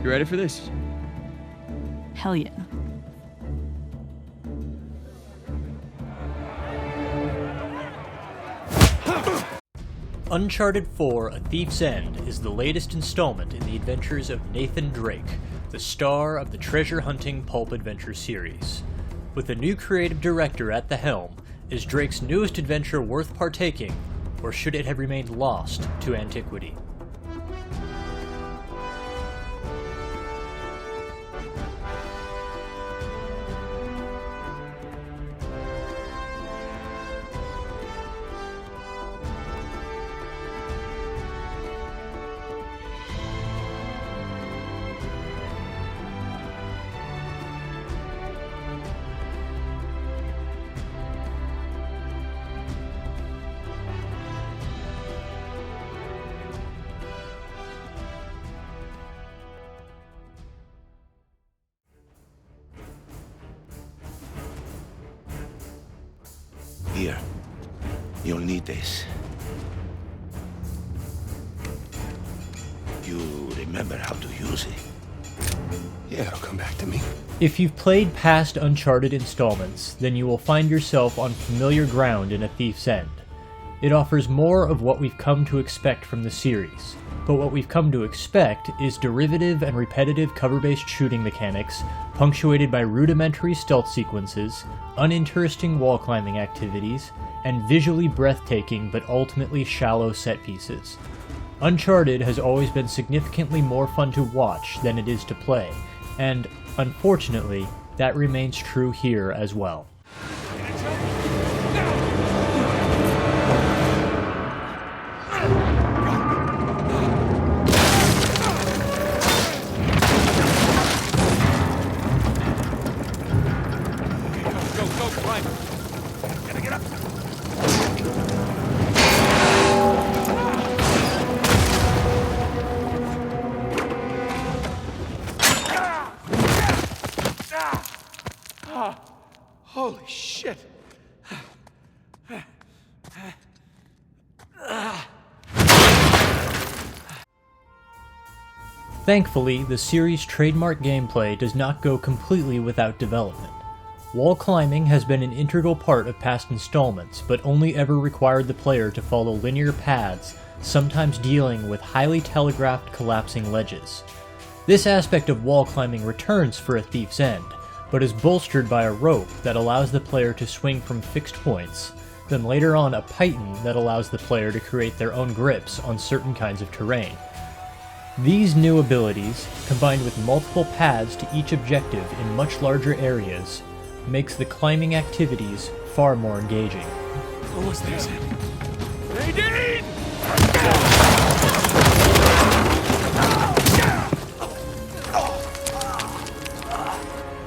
You ready for this? Hell yeah. Uncharted 4: A Thief's End is the latest installment in the adventures of Nathan Drake, the star of the treasure-hunting pulp adventure series. With a new creative director at the helm, is Drake's newest adventure worth partaking, or should it have remained lost to antiquity? Here, you'll need this. You remember how to use it? Yeah, it'll come back to me. If you've played past Uncharted installments, then you will find yourself on familiar ground in A Thief's End. It offers more of what we've come to expect from the series, but what we've come to expect is derivative and repetitive cover-based shooting mechanics, punctuated by rudimentary stealth sequences, uninteresting wall climbing activities, and visually breathtaking but ultimately shallow set pieces. Uncharted has always been significantly more fun to watch than it is to play, and, unfortunately, that remains true here as well. Holy shit! Thankfully, the series' trademark gameplay does not go completely without development. Wall climbing has been an integral part of past installments, but only ever required the player to follow linear paths, sometimes dealing with highly telegraphed collapsing ledges. This aspect of wall climbing returns for A Thief's End, but is bolstered by a rope that allows the player to swing from fixed points, then later on a python that allows the player to create their own grips on certain kinds of terrain. These new abilities, combined with multiple paths to each objective in much larger areas, makes the climbing activities far more engaging. What was this? Nadine!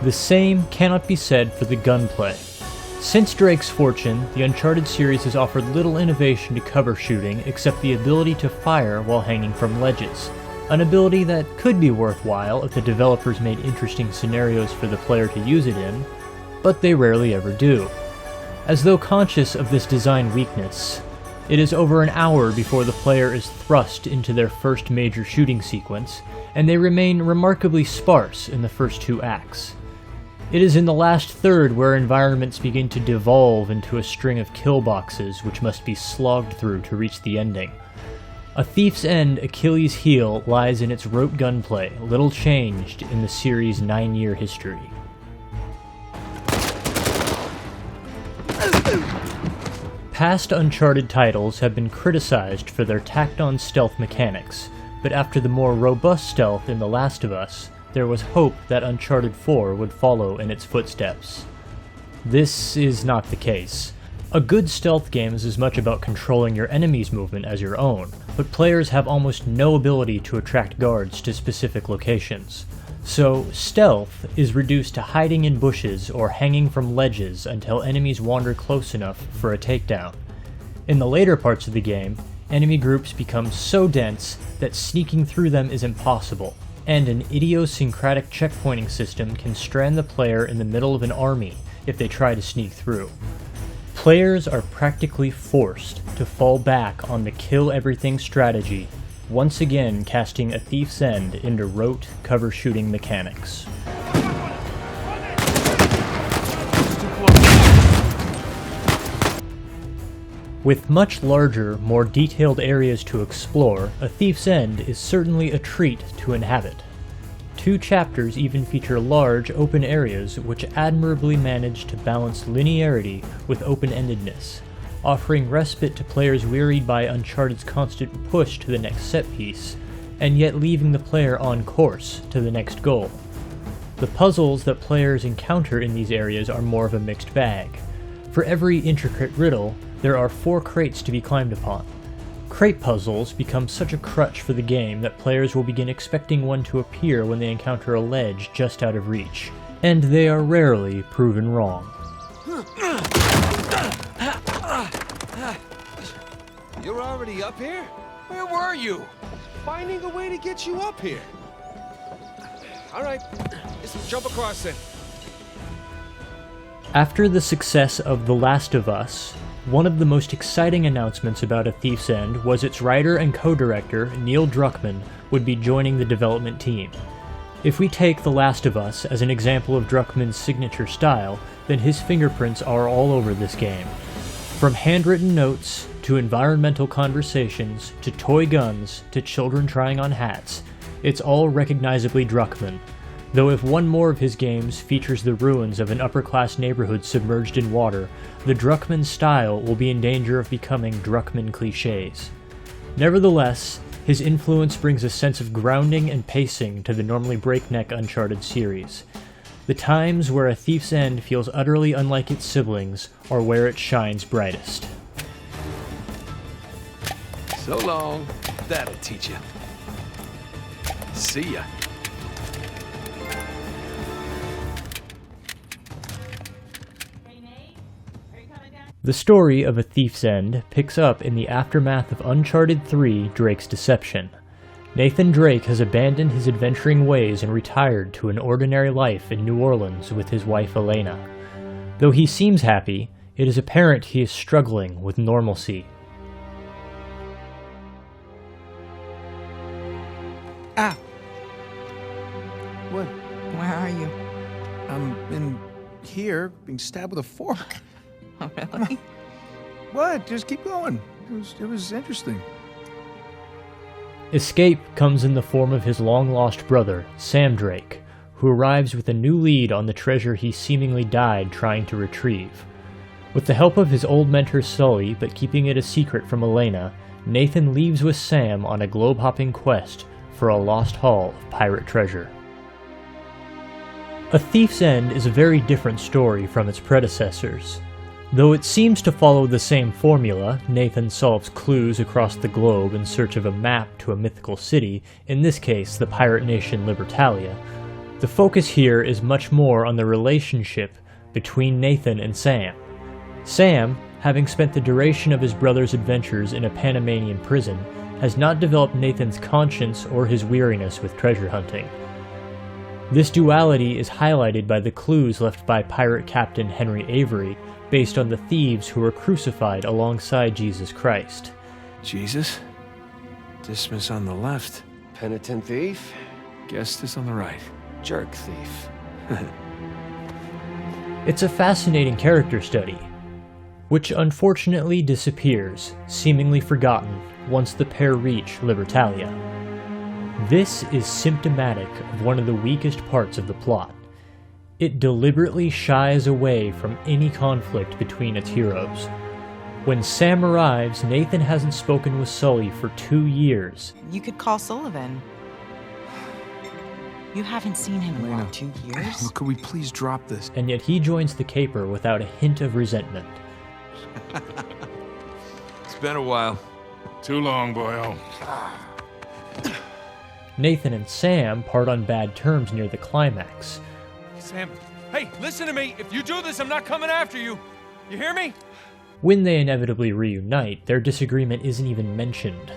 The same cannot be said for the gunplay. Since Drake's fortune, the Uncharted series has offered little innovation to cover shooting except the ability to fire while hanging from ledges, an ability that could be worthwhile if the developers made interesting scenarios for the player to use it in, but they rarely ever do. As though conscious of this design weakness, it is over an hour before the player is thrust into their first major shooting sequence, and they remain remarkably sparse in the first two acts. It is in the last third where environments begin to devolve into a string of kill boxes which must be slogged through to reach the ending. A Thief's End Achilles' heel lies in its rote gunplay, little changed in the series' 9-year history. Past Uncharted titles have been criticized for their tacked-on stealth mechanics, but after the more robust stealth in The Last of Us, there was hope that Uncharted 4 would follow in its footsteps. This is not the case. A good stealth game is as much about controlling your enemy's movement as your own, but players have almost no ability to attract guards to specific locations. So, stealth is reduced to hiding in bushes or hanging from ledges until enemies wander close enough for a takedown. In the later parts of the game, enemy groups become so dense that sneaking through them is impossible, and an idiosyncratic checkpointing system can strand the player in the middle of an army if they try to sneak through. Players are practically forced to fall back on the kill everything strategy once again casting A Thief's End into rote cover shooting mechanics. With much larger, more detailed areas to explore, A Thief's End is certainly a treat to inhabit. 2 chapters even feature large, open areas which admirably manage to balance linearity with open-endedness, offering respite to players wearied by Uncharted's constant push to the next set piece, and yet leaving the player on course to the next goal. The puzzles that players encounter in these areas are more of a mixed bag. For every intricate riddle, there are 4 crates to be climbed upon. Crate puzzles become such a crutch for the game that players will begin expecting one to appear when they encounter a ledge just out of reach, and they are rarely proven wrong. You're already up here? Where were you? Finding a way to get you up here. All right, let's jump across then. After the success of The Last of Us, one of the most exciting announcements about A Thief's End was its writer and co-director, Neil Druckmann, would be joining the development team. If we take The Last of Us as an example of Druckmann's signature style, then his fingerprints are all over this game. From handwritten notes, to environmental conversations, to toy guns, to children trying on hats, it's all recognizably Druckmann. Though if one more of his games features the ruins of an upper-class neighborhood submerged in water, the Druckmann style will be in danger of becoming Druckmann cliches. Nevertheless, his influence brings a sense of grounding and pacing to the normally breakneck Uncharted series. The times where A Thief's End feels utterly unlike its siblings are where it shines brightest. So long. That'll teach you. See ya. The story of A Thief's End picks up in the aftermath of Uncharted 3: Drake's Deception. Nathan Drake has abandoned his adventuring ways and retired to an ordinary life in New Orleans with his wife Elena. Though he seems happy, it is apparent he is struggling with normalcy. Ah! What? Where are you? I'm in here, being stabbed with a fork. Oh, really? What? Just keep going. It was interesting. Escape comes in the form of his long-lost brother, Sam Drake, who arrives with a new lead on the treasure he seemingly died trying to retrieve. With the help of his old mentor Sully, but keeping it a secret from Elena, Nathan leaves with Sam on a globe-hopping quest for a lost haul of pirate treasure. A Thief's End is a very different story from its predecessors. Though it seems to follow the same formula, Nathan solves clues across the globe in search of a map to a mythical city, in this case the pirate nation Libertalia, the focus here is much more on the relationship between Nathan and Sam. Sam, having spent the duration of his brother's adventures in a Panamanian prison, has not developed Nathan's conscience or his weariness with treasure hunting. This duality is highlighted by the clues left by pirate captain Henry Avery, based on the thieves who were crucified alongside Jesus Christ. Jesus? Dismas on the left. Penitent thief? Gestus on the right. Jerk thief. It's a fascinating character study, which unfortunately disappears, seemingly forgotten, once the pair reach Libertalia. This is symptomatic of one of the weakest parts of the plot. It deliberately shies away from any conflict between its heroes. When Sam arrives, Nathan hasn't spoken with Sully for 2 years. You could call Sullivan. You haven't seen him in Elena, what, 2 years? Could we please drop this? And yet he joins the caper without a hint of resentment. It's been a while. Too long, boyo. Nathan and Sam part on bad terms near the climax. Sam, hey, listen to me. If you do this, I'm not coming after you. You hear me? When they inevitably reunite, their disagreement isn't even mentioned.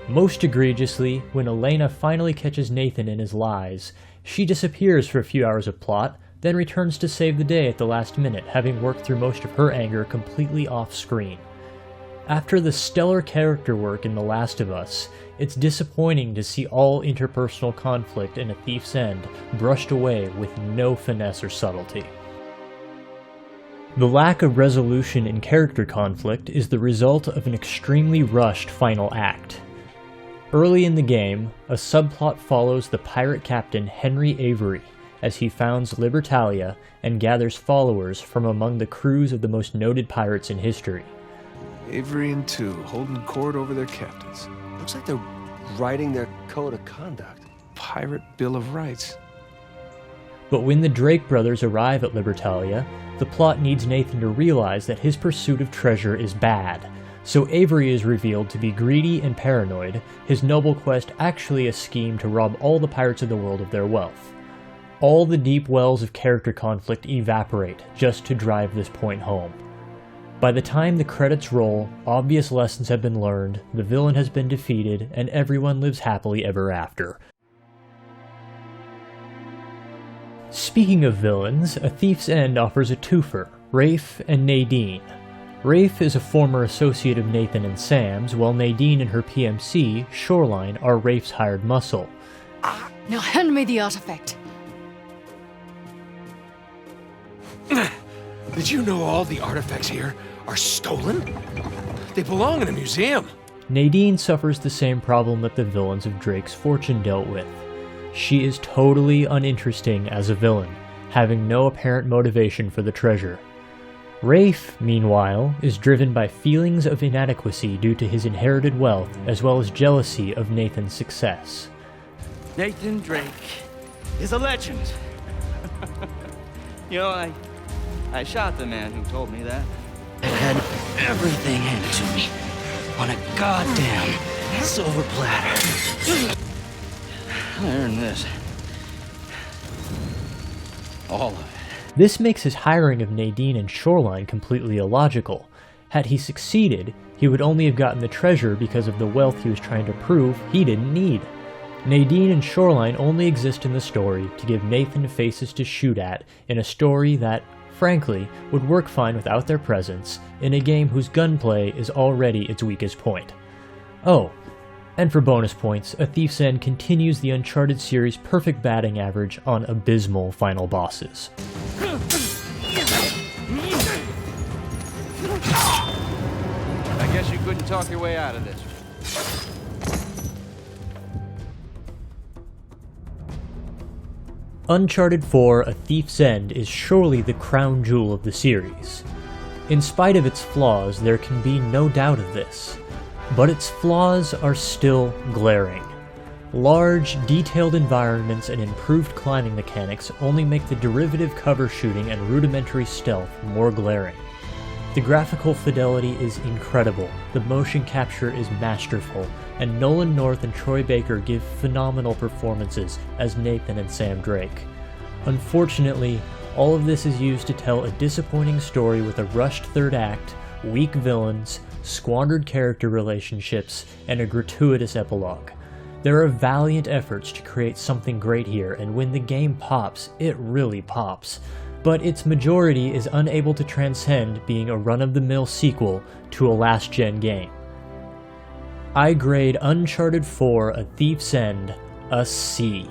Most egregiously, when Elena finally catches Nathan in his lies, she disappears for a few hours of plot, then returns to save the day at the last minute, having worked through most of her anger completely off-screen. After the stellar character work in The Last of Us, it's disappointing to see all interpersonal conflict in A Thief's End brushed away with no finesse or subtlety. The lack of resolution in character conflict is the result of an extremely rushed final act. Early in the game, a subplot follows the pirate captain Henry Avery as he founds Libertalia and gathers followers from among the crews of the most noted pirates in history. Avery and two holding court over their captains. Looks like they're writing their code of conduct. Pirate Bill of Rights. But when the Drake brothers arrive at Libertalia, the plot needs Nathan to realize that his pursuit of treasure is bad. So Avery is revealed to be greedy and paranoid, his noble quest actually a scheme to rob all the pirates of the world of their wealth. All the deep wells of character conflict evaporate just to drive this point home. By the time the credits roll, obvious lessons have been learned, the villain has been defeated, and everyone lives happily ever after. Speaking of villains, A Thief's End offers a twofer, Rafe and Nadine. Rafe is a former associate of Nathan and Sam's, while Nadine and her PMC, Shoreline, are Rafe's hired muscle. Now hand me the artifact. Did you know all the artifacts here are stolen? They belong in a museum. Nadine suffers the same problem that the villains of Drake's Fortune dealt with. She is totally uninteresting as a villain, having no apparent motivation for the treasure. Rafe, meanwhile, is driven by feelings of inadequacy due to his inherited wealth, as well as jealousy of Nathan's success. Nathan Drake is a legend. I shot the man who told me that. I had everything handed to me on a goddamn silver platter. I earned this. All of it. This makes his hiring of Nadine and Shoreline completely illogical. Had he succeeded, he would only have gotten the treasure because of the wealth he was trying to prove he didn't need. Nadine and Shoreline only exist in the story to give Nathan faces to shoot at in a story that, frankly, would work fine without their presence in a game whose gunplay is already its weakest point. Oh, and for bonus points, A Thief's End continues the Uncharted series' perfect batting average on abysmal final bosses. I guess you couldn't talk your way out of this. Uncharted 4: A Thief's End is surely the crown jewel of the series. In spite of its flaws, there can be no doubt of this. But its flaws are still glaring. Large, detailed environments and improved climbing mechanics only make the derivative cover shooting and rudimentary stealth more glaring. The graphical fidelity is incredible, the motion capture is masterful, and Nolan North and Troy Baker give phenomenal performances as Nathan and Sam Drake. Unfortunately, all of this is used to tell a disappointing story with a rushed third act, weak villains, squandered character relationships, and a gratuitous epilogue. There are valiant efforts to create something great here, and when the game pops, it really pops. But its majority is unable to transcend being a run-of-the-mill sequel to a last-gen game. I grade Uncharted 4: A Thief's End a C.